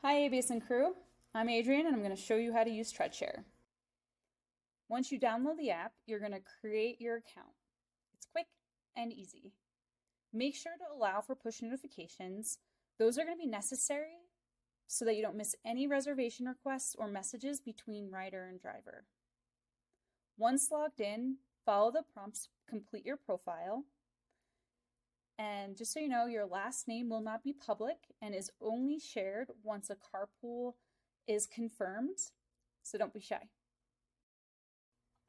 Hi A-Basin crew, I'm Adrian and I'm going to show you how to use TreadShare. Once you download the app, you're going to create your account. It's quick and easy. Make sure to allow for push notifications. Those are going to be necessary so that you don't miss any reservation requests or messages between rider and driver. Once logged in, follow the prompts, complete your profile. And just so you know, your last name will not be public and is only shared once a carpool is confirmed, so don't be shy.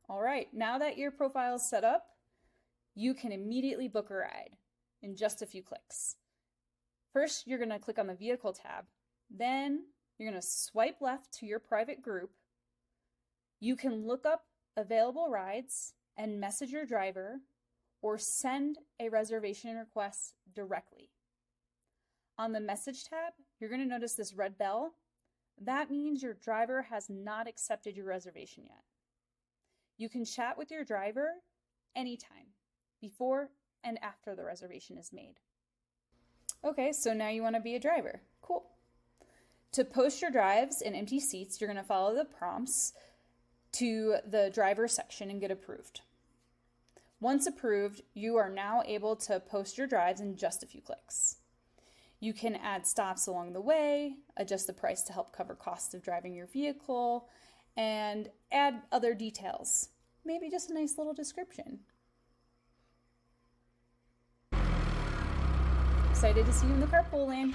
All right, now that your profile is set up, you can immediately book a ride in just a few clicks. First, you're going to click on the Vehicle tab. Then you're going to swipe left to your private group. You can look up available rides and message your driver or send a reservation request directly. On the Message tab, you're going to notice this red bell. That means your driver has not accepted your reservation yet. You can chat with your driver anytime, before and after the reservation is made. Okay, so now you want to be a driver. Cool. To post your drives in empty seats, you're going to follow the prompts to the driver section and get approved. Once approved, you are now able to post your drives in just a few clicks. You can add stops along the way, adjust the price to help cover costs of driving your vehicle, and add other details. Maybe just a nice little description. Excited to see you in the carpool lane.